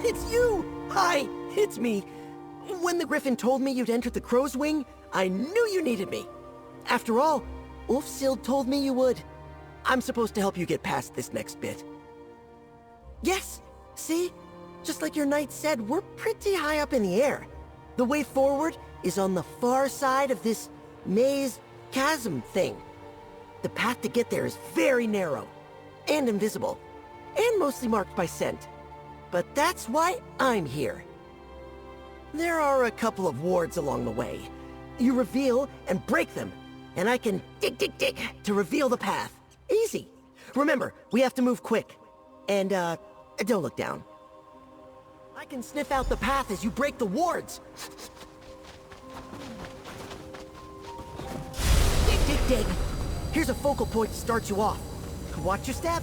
it's you! Hi, it's me. When the Griffin told me you'd entered the Crow's Wing, I knew you needed me. After all, Ulfsild told me you would. I'm supposed to help you get past this next bit. Yes, see? Just like your knight said, we're pretty high up in the air. The way forward is on the far side of this maze chasm thing. The path to get there is very narrow, and invisible, and mostly marked by scent. But that's why I'm here. There are a couple of wards along the way. You reveal and break them, and I can dig to reveal the path. Easy. Remember, we have to move quick. And, don't look down. I can sniff out the path as you break the wards. Dig. Here's a focal point to start you off. Watch your step.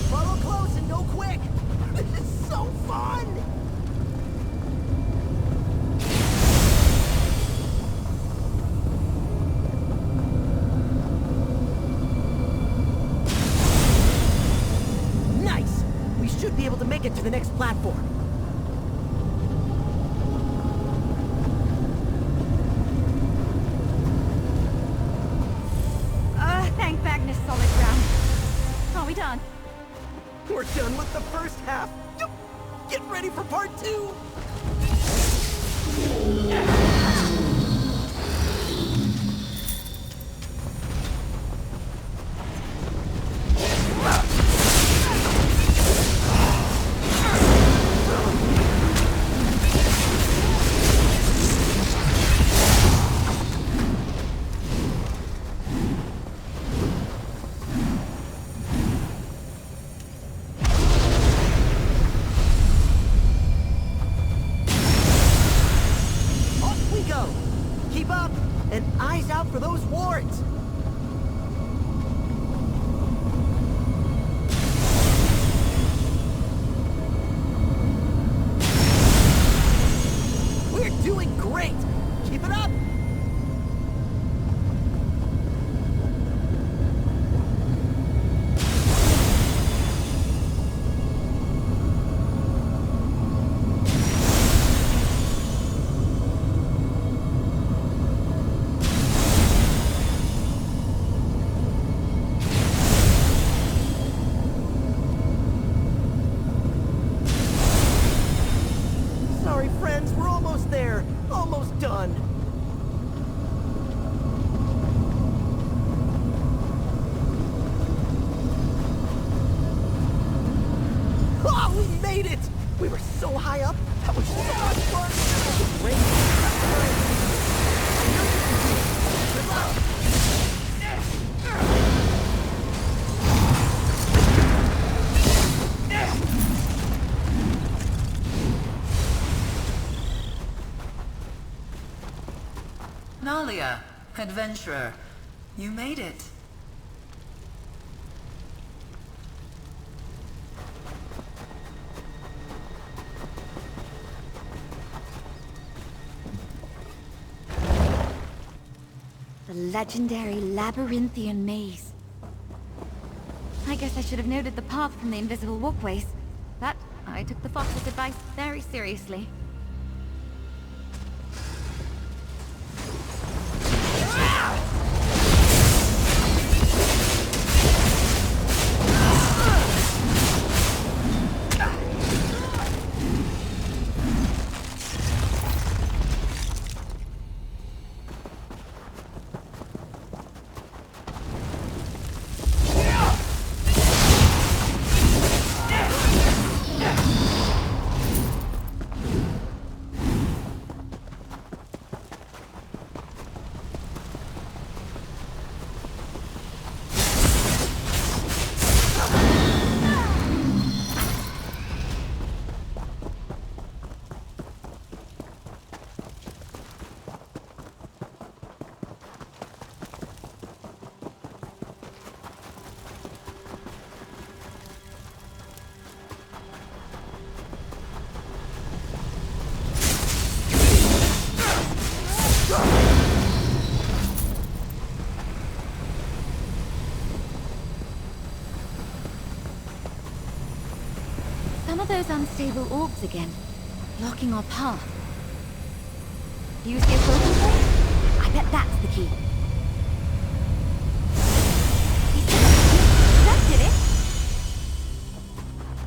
Follow close and go quick. This is so fun. Nice. We should be able to make it to the next platform. Thank Magnus, solid ground. Are we done? We're done with the first half. Get ready for part 2. Keep up, and eyes out for those wards! We're doing great! Keep it up! Sorry, friends, we're almost there. Almost done. Oh, we made it! We were so high up. That was so much fun. Great. Good luck. Nalia, adventurer, you made it. The legendary labyrinthian maze. I guess I should have noted the path from the invisible walkways, but I took the fox's advice very seriously. of those unstable orbs again, blocking our path. Use the focal point? I bet that's the key. That did it!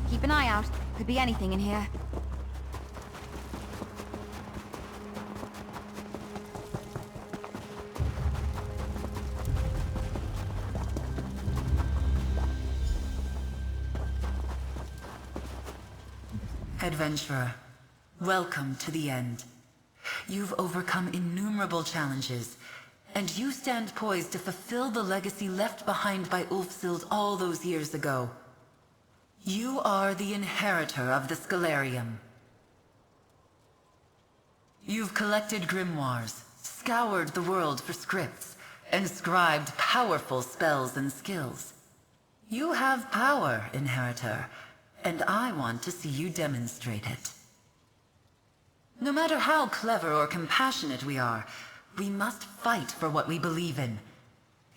Keep an eye out. Could be anything in here. Adventurer, welcome to the end. You've overcome innumerable challenges, and you stand poised to fulfill the legacy left behind by Ulfsild all those years ago. You are the inheritor of the Scholarium. You've collected grimoires, scoured the world for scripts, and scribed powerful spells and skills. You have power, inheritor, and I want to see you demonstrate it. No matter how clever or compassionate we are, we must fight for what we believe in.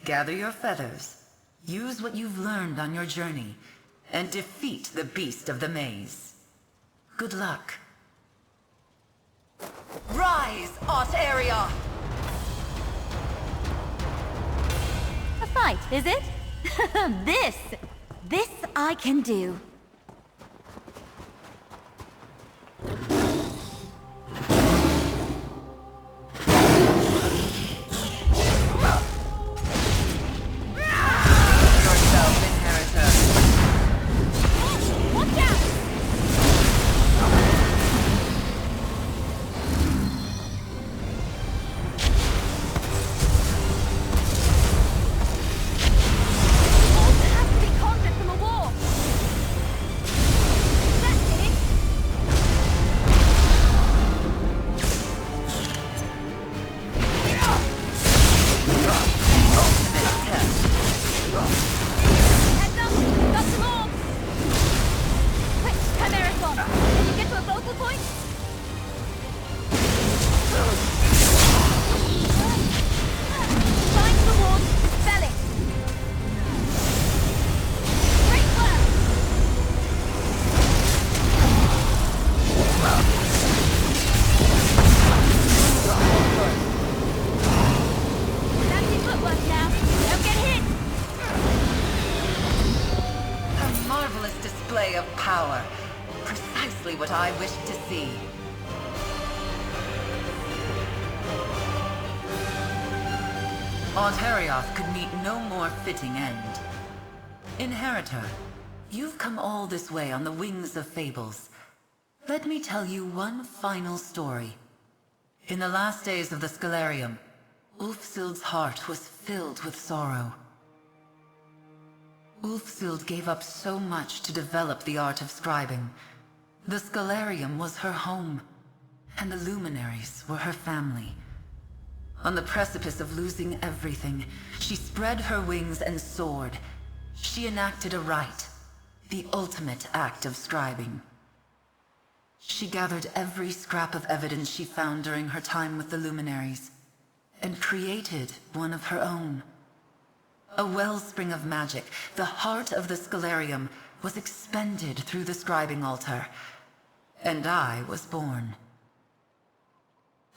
Gather your feathers, use what you've learned on your journey, and defeat the beast of the maze. Good luck. Rise, Art-Area! A fight, is it? This I can do. What I wished to see. Art-Area could meet no more fitting end. Inheritor, you've come all this way on the wings of fables. Let me tell you one final story. In the last days of the Scholarium, Ulfsild's heart was filled with sorrow. Ulfsild gave up so much to develop the art of scribing. The Scholarium was her home, and the luminaries were her family. On the precipice of losing everything, she spread her wings and soared. She enacted a rite, the ultimate act of scribing. She gathered every scrap of evidence she found during her time with the luminaries, and created one of her own. A wellspring of magic, the heart of the Scholarium, was expended through the scribing altar, and I was born.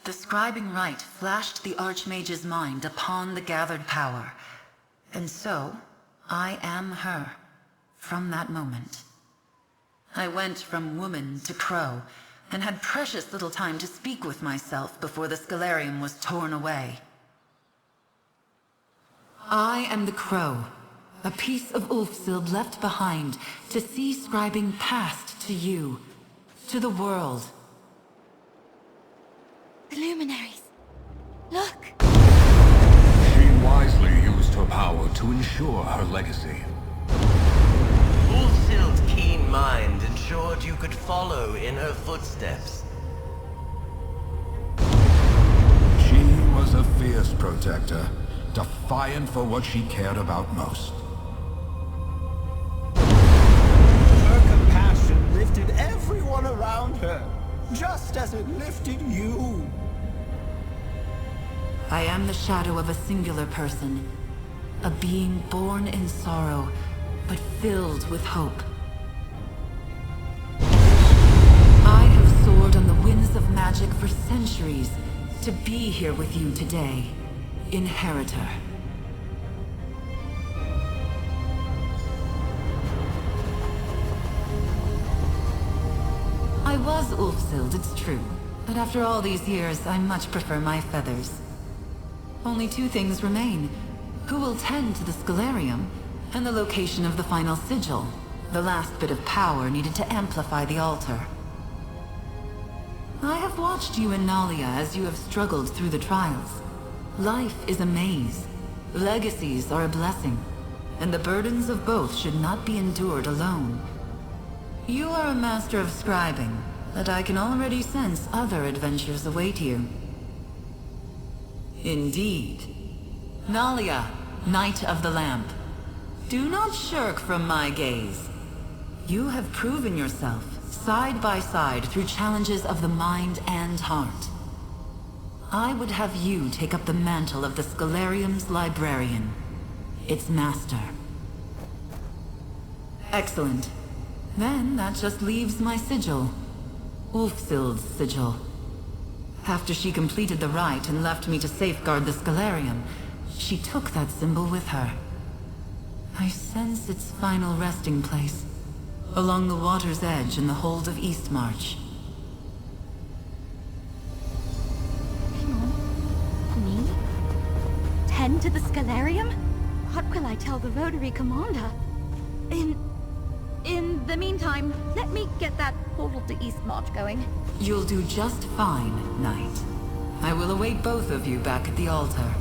The scribing rite flashed the Archmage's mind upon the gathered power, and so I am her from that moment. I went from woman to crow, and had precious little time to speak with myself before the Scholarium was torn away. I am the crow, a piece of Ulfsild left behind to see scribing passed to you, to the world. The luminaries. Look! She wisely used her power to ensure her legacy. Ulfsild's keen mind ensured you could follow in her footsteps. She was a fierce protector, defiant for what she cared about most. Her compassion lifted everyone around her, just as it lifted you. I am the shadow of a singular person, a being born in sorrow, but filled with hope. to be here with you today, Inheritor. I was Ulfsild, it's true. But after all these years, I much prefer my feathers. Only two things remain. Who will tend to the Scholarium, and the location of the final sigil, the last bit of power needed to amplify the altar. I have watched you and Nalia as you have struggled through the trials. Life is a maze. Legacies are a blessing, and the burdens of both should not be endured alone. You are a master of scribing, but I can already sense other adventures await you. Indeed. Nalia, Knight of the Lamp. Do not shirk from my gaze. You have proven yourself, side by side, through challenges of the mind and heart. I would have you take up the mantle of the Scholarium's librarian, its master. Excellent. Then that just leaves my sigil. Ulfsild's sigil. After she completed the rite and left me to safeguard the Scholarium, she took that symbol with her. I sense its final resting place, along the water's edge in the hold of Eastmarch. Hang on. Me? Tend to the Scholarium? What will I tell the Rotary Commander? In the meantime, let me get that portal to Eastmarch going. You'll do just fine, Knight. I will await both of you back at the altar.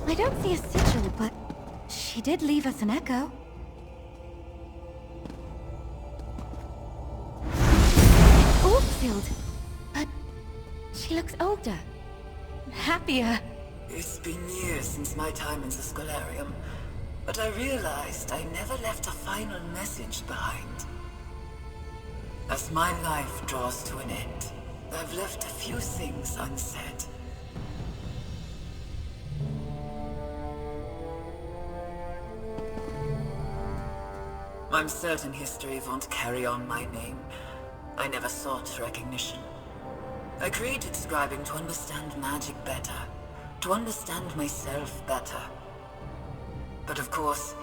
I don't see a sigil, but she did leave us an echo. Ulfsild, but she looks older, happier. It's been years since my time in the Scholarium, but I realized I never left a final message behind. As my life draws to an end, I've left a few things unsaid. I'm certain history won't carry on my name. I never sought recognition. I created scribing to understand magic better, to understand myself better. But of course,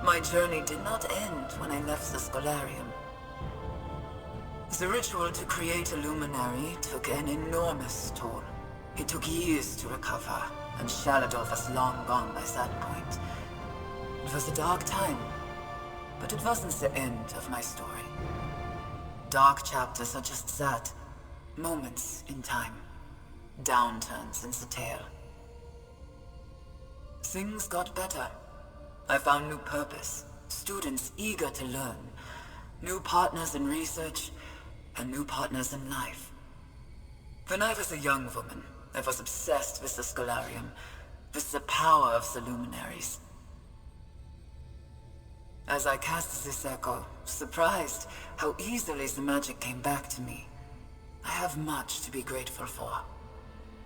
my journey did not end when I left the Scholarium. The ritual to create a luminary took an enormous toll. It took years to recover, and Shaladov was long gone by that point. It was a dark time. But it wasn't the end of my story. Dark chapters are just that. Moments in time. Downturns in the tale. Things got better. I found new purpose. Students eager to learn. New partners in research. And new partners in life. When I was a young woman, I was obsessed with the Scholarium. With the power of the luminaries. As I cast this echo, surprised how easily the magic came back to me. I have much to be grateful for.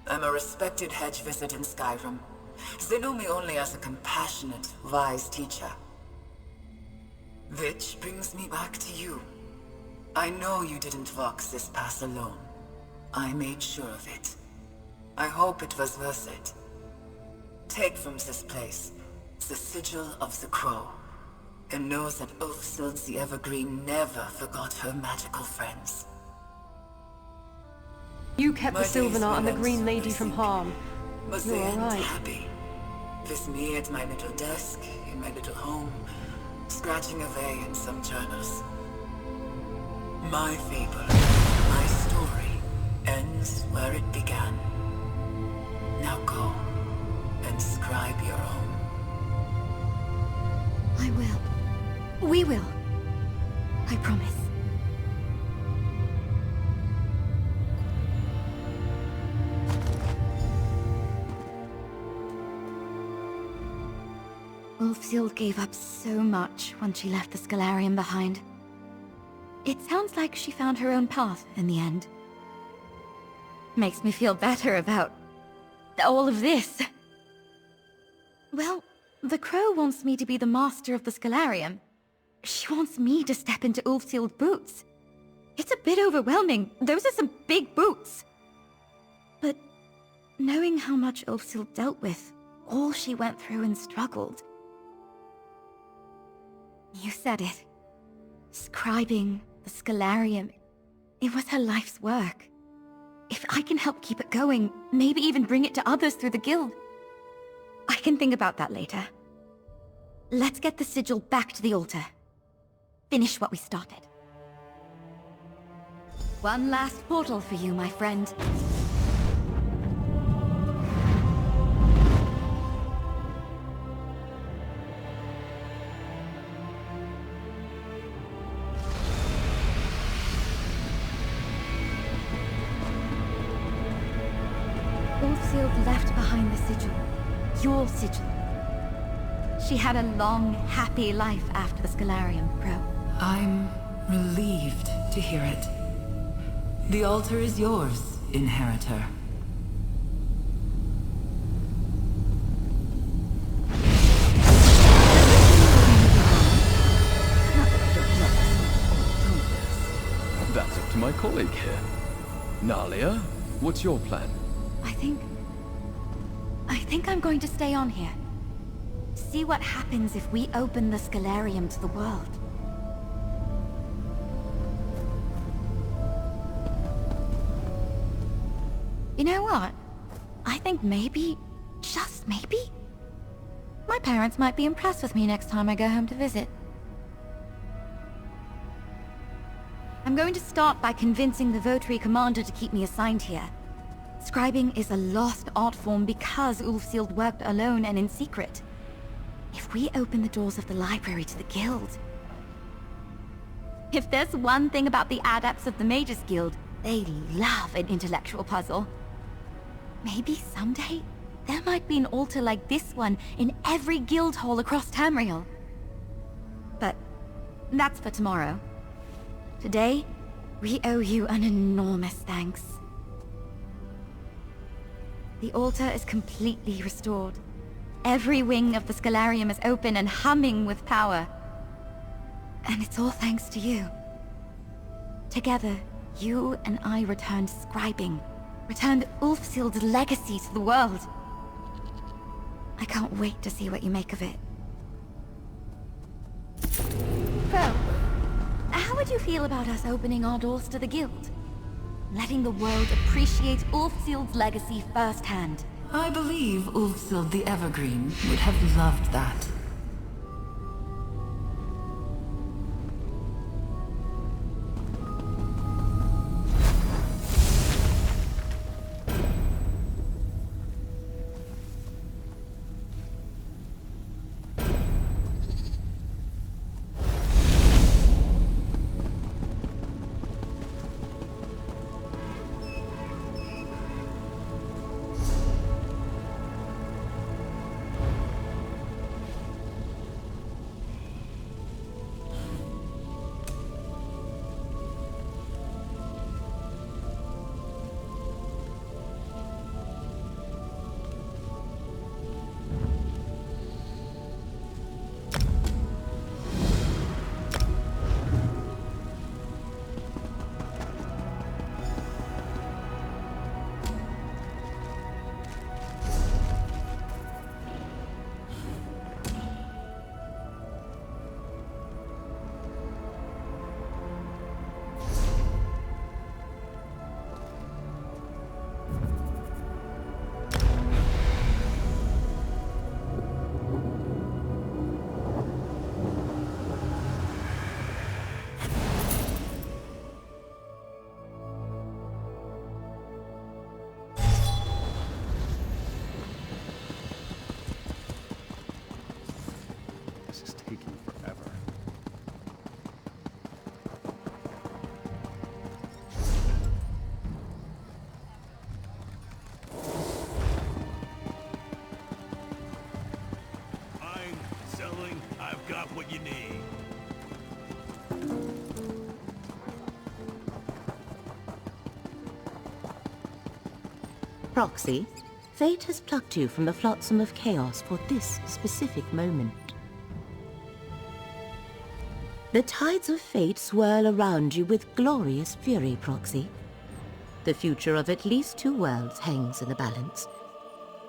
I'm a respected hedge wizard in Skyrim. They know me only as a compassionate, wise teacher. Which brings me back to you. I know you didn't walk this path alone. I made sure of it. I hope it was worth it. Take from this place the sigil of the Crow. And knows that Ulfsild the Evergreen never forgot her magical friends. You kept My the Sylvanar and the days were Green Lady I from think, harm. Was You're the end alright. happy? With me at my little desk, in my little home, scratching away in some journals. My fable, my story, ends where it began. Now go, and scribe your own. I will. We will. I promise. Ulfsild gave up so much when she left the Scholarium behind. It sounds like she found her own path in the end. Makes me feel better about all of this. Well, the Crow wants me to be the master of the Scholarium. She wants me to step into Ulfsild's boots. It's a bit overwhelming. Those are some big boots. But knowing how much Ulfsild dealt with, all she went through and struggled. You said it. Scribing the Scholarium. It was her life's work. If I can help keep it going, maybe even bring it to others through the guild. I can think about that later. Let's get the sigil back to the altar. Finish what we started. One last portal for you, my friend. Ulfsild left behind the sigil. Your sigil. She had a long, happy life after the Scholarium, Crow. I'm relieved to hear it. The altar is yours, inheritor. That's up to my colleague here. Nalia, what's your plan? I think I'm going to stay on here. See what happens if we open the Scholarium to the world. You know what? I think maybe, just maybe, my parents might be impressed with me next time I go home to visit. I'm going to start by convincing the Votary Commander to keep me assigned here. Scribing is a lost art form because Ulfsild worked alone and in secret. If we open the doors of the library to the guild... If there's one thing about the adepts of the Mages Guild, they love an intellectual puzzle. Maybe someday, there might be an altar like this one in every guild hall across Tamriel. But that's for tomorrow. Today, we owe you an enormous thanks. The altar is completely restored. Every wing of the Scholarium is open and humming with power. And it's all thanks to you. Together, you and I returned scribing, returned Ulfsild's legacy to the world. I can't wait to see what you make of it. Bro, how would you feel about us opening our doors to the guild? Letting the world appreciate Ulfsild's legacy firsthand. I believe Ulfsild the Evergreen would have loved that. got what you need. Proxy, fate has plucked you from the flotsam of chaos for this specific moment. The tides of fate swirl around you with glorious fury, Proxy. The future of at least 2 worlds hangs in the balance.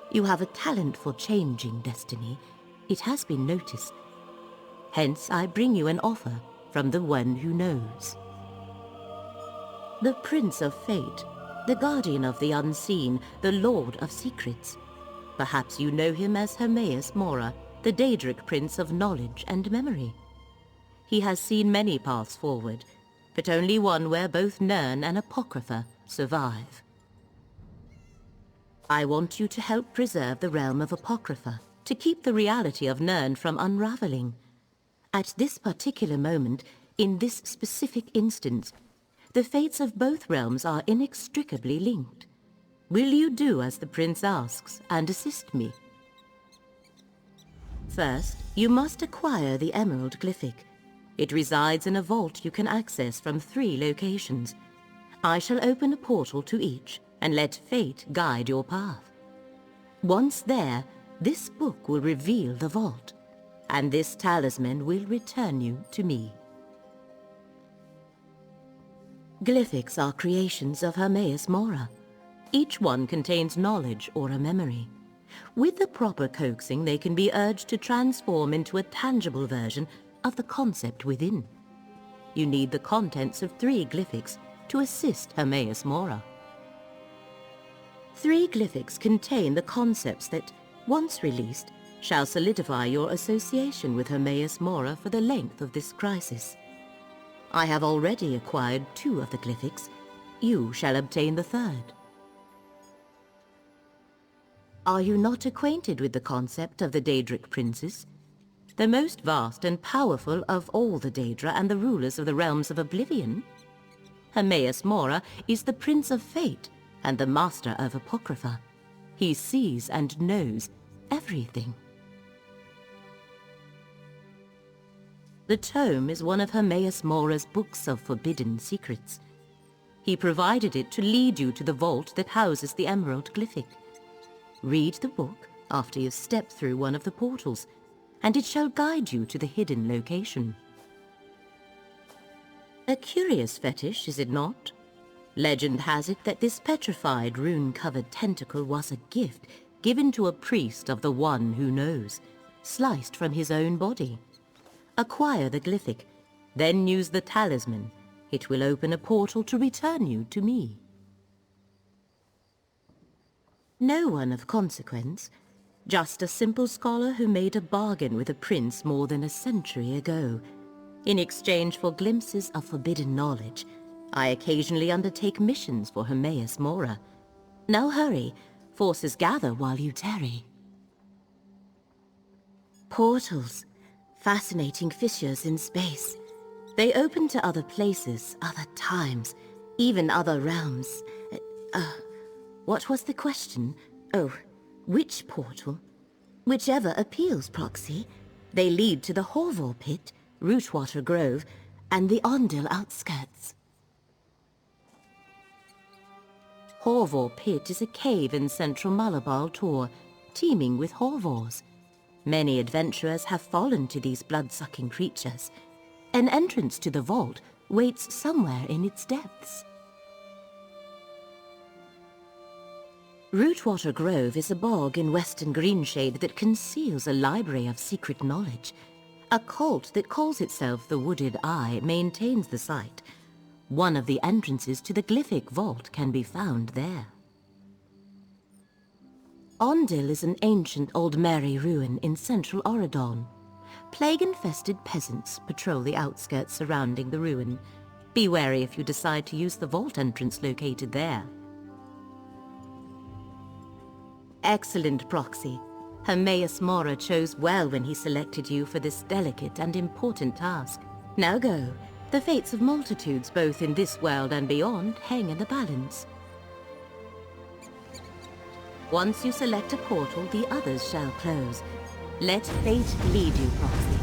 You have a talent for changing destiny. It has been noticed. Hence, I bring you an offer from the one who knows. The Prince of Fate, the Guardian of the Unseen, the Lord of Secrets. Perhaps you know him as Hermaeus Mora, the Daedric Prince of Knowledge and Memory. He has seen many paths forward, but only one where both Nirn and Apocrypha survive. I want you to help preserve the realm of Apocrypha, to keep the reality of Nirn from unraveling. At this particular moment, in this specific instance, the fates of both realms are inextricably linked. Will you do as the Prince asks and assist me? First, you must acquire the Emerald Glyphic. It resides in a vault you can access from 3 locations. I shall open a portal to each and let fate guide your path. Once there, this book will reveal the vault, and this talisman will return you to me. Glyphics are creations of Hermaeus Mora. Each one contains knowledge or a memory. With the proper coaxing, they can be urged to transform into a tangible version of the concept within. You need the contents of 3 glyphics to assist Hermaeus Mora. 3 glyphics contain the concepts that, once released, shall solidify your association with Hermaeus Mora for the length of this crisis. I have already acquired 2 of the glyphics. You shall obtain the 3rd. Are you not acquainted with the concept of the Daedric Princes? The most vast and powerful of all the Daedra and the rulers of the realms of Oblivion? Hermaeus Mora is the Prince of Fate and the Master of Apocrypha. He sees and knows everything. The tome is one of Hermaeus Mora's books of forbidden secrets. He provided it to lead you to the vault that houses the Emerald Glyphic. Read the book after you step through one of the portals, and it shall guide you to the hidden location. A curious fetish, is it not? Legend has it that this petrified, rune-covered tentacle was a gift given to a priest of the One Who Knows, sliced from his own body. Acquire the glyphic, then use the talisman. It will open a portal to return you to me. No one of consequence, just a simple scholar who made a bargain with a prince more than a century ago. In exchange for glimpses of forbidden knowledge, I occasionally undertake missions for Hermaeus Mora. Now hurry, forces gather while you tarry. Portals, fascinating fissures in space. They open to other places, other times, even other realms. What was the question? Oh, which portal? Whichever appeals, Proxy. They lead to the Horvor Pit, Rootwater Grove, and the Ondil outskirts. Horvor Pit is a cave in central Malabal Tor, teeming with Horvors. Many adventurers have fallen to these blood-sucking creatures. An entrance to the vault waits somewhere in its depths. Rootwater Grove is a bog in western Greenshade that conceals a library of secret knowledge. A cult that calls itself the Wooded Eye maintains the site. One of the entrances to the Glyphic Vault can be found there. Ondil is an ancient Old Mary ruin in central Oradon. Plague-infested peasants patrol the outskirts surrounding the ruin. Be wary if you decide to use the vault entrance located there. Excellent, Proxy. Hermaeus Mora chose well when he selected you for this delicate and important task. Now go. The fates of multitudes both in this world and beyond hang in the balance. Once you select a portal, the others shall close. Let fate lead you, Proxy.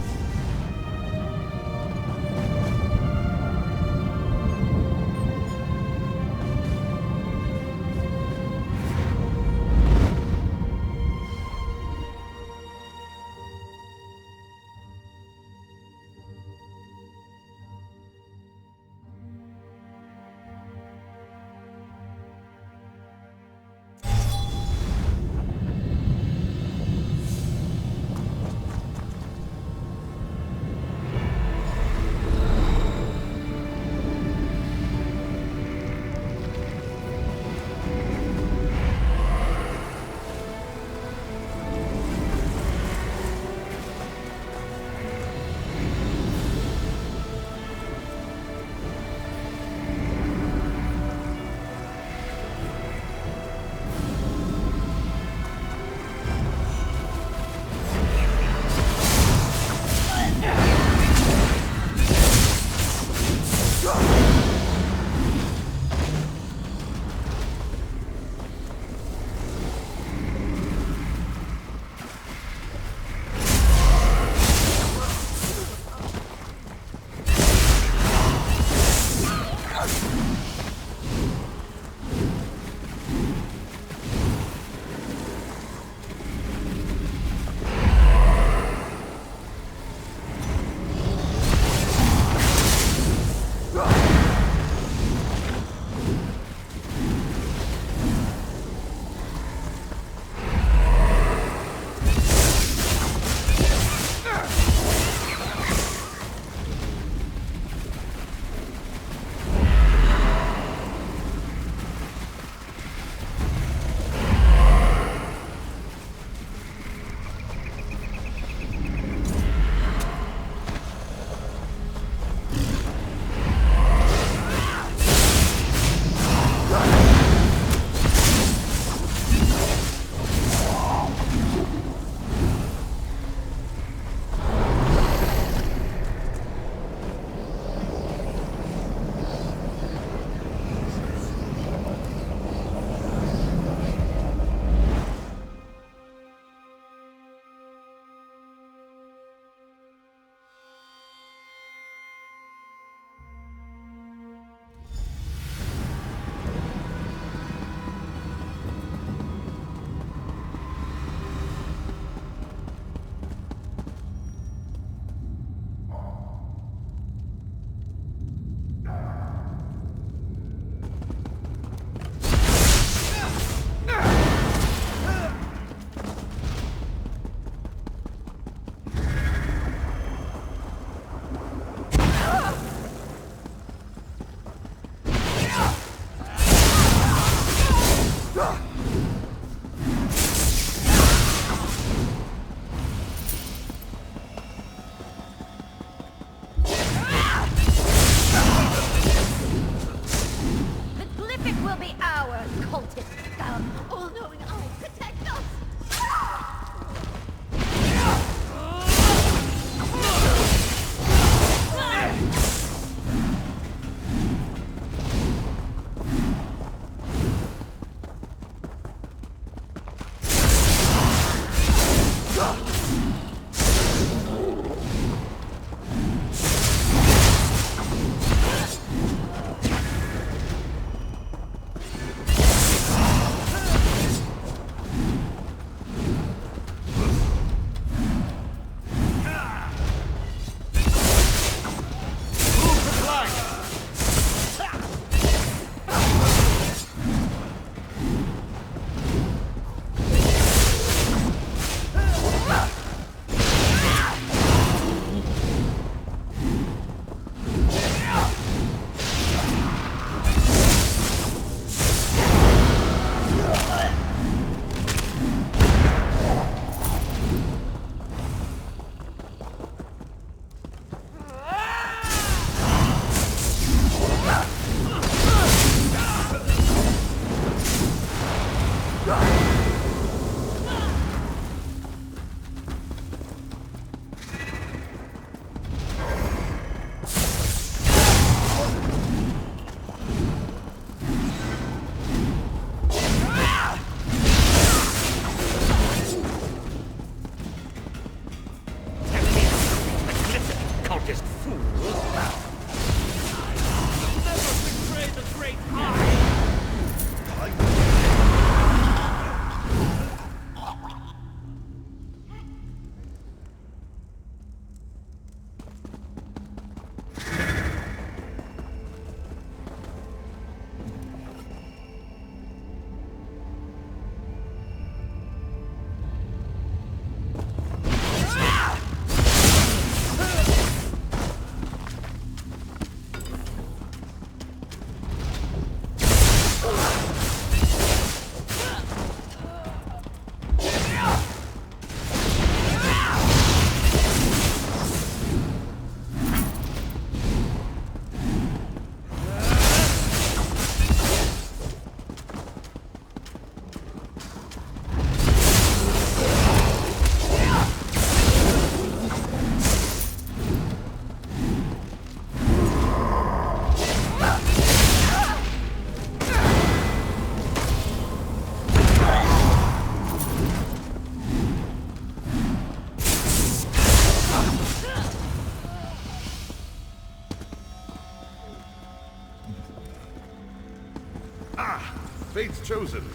Fate's Chosen.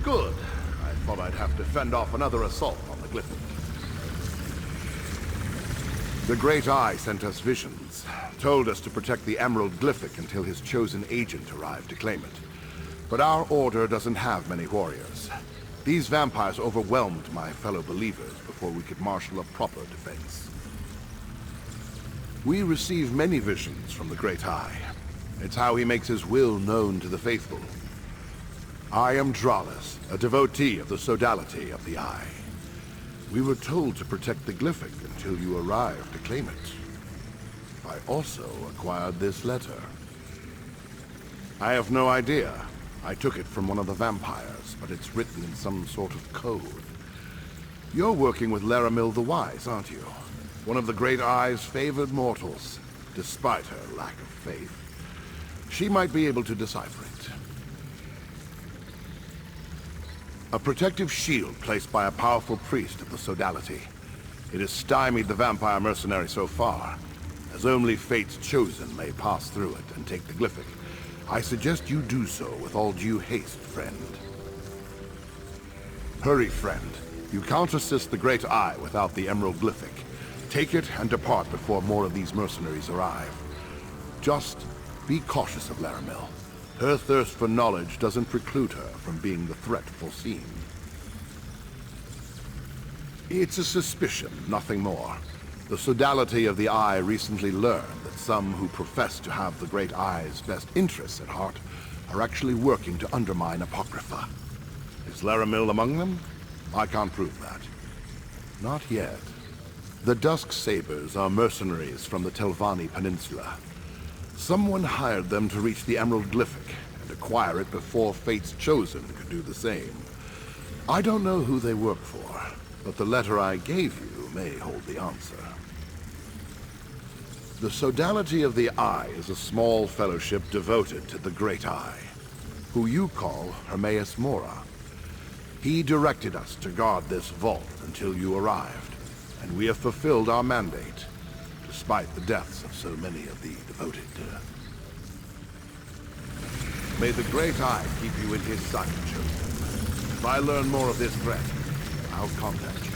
Good. I thought I'd have to fend off another assault on the Glyphid. The Great Eye sent us visions. Told us to protect the Emerald Glyphic until his chosen agent arrived to claim it. But our order doesn't have many warriors. These vampires overwhelmed my fellow believers before we could marshal a proper defense. We receive many visions from the Great Eye. It's how he makes his will known to the faithful. I am Dralis, a devotee of the Sodality of the Eye. We were told to protect the Glyphic until you arrived to claim it. I also acquired this letter. I have no idea. I took it from one of the vampires, but it's written in some sort of code. You're working with Laramil the Wise, aren't you? One of the Great Eye's favored mortals, despite her lack of faith. She might be able to decipher it. A protective shield placed by a powerful priest of the Sodality. It has stymied the vampire mercenary so far, as only Fate's Chosen may pass through it and take the Glyphic. I suggest you do so with all due haste, friend. Hurry, friend. You can't assist the Great Eye without the Emerald Glyphic. Take it and depart before more of these mercenaries arrive. Just be cautious of Laramil. Her thirst for knowledge doesn't preclude her from being the threat foreseen. It's a suspicion, nothing more. The Sodality of the Eye recently learned that some who profess to have the Great Eye's best interests at heart are actually working to undermine Apocrypha. Is Laramil among them? I can't prove that. Not yet. The Dusk Sabers are mercenaries from the Telvanni Peninsula. Someone hired them to reach the Emerald Glyphic and acquire it before Fate's Chosen could do the same. I don't know who they work for, but the letter I gave you may hold the answer. The Sodality of the Eye is a small fellowship devoted to the Great Eye, who you call Hermaeus Mora. He directed us to guard this vault until you arrived, and we have fulfilled our mandate, despite the deaths of so many of the devoted. May the Great Eye keep you in his sight, Chosen. If I learn more of this threat, I'll contact you.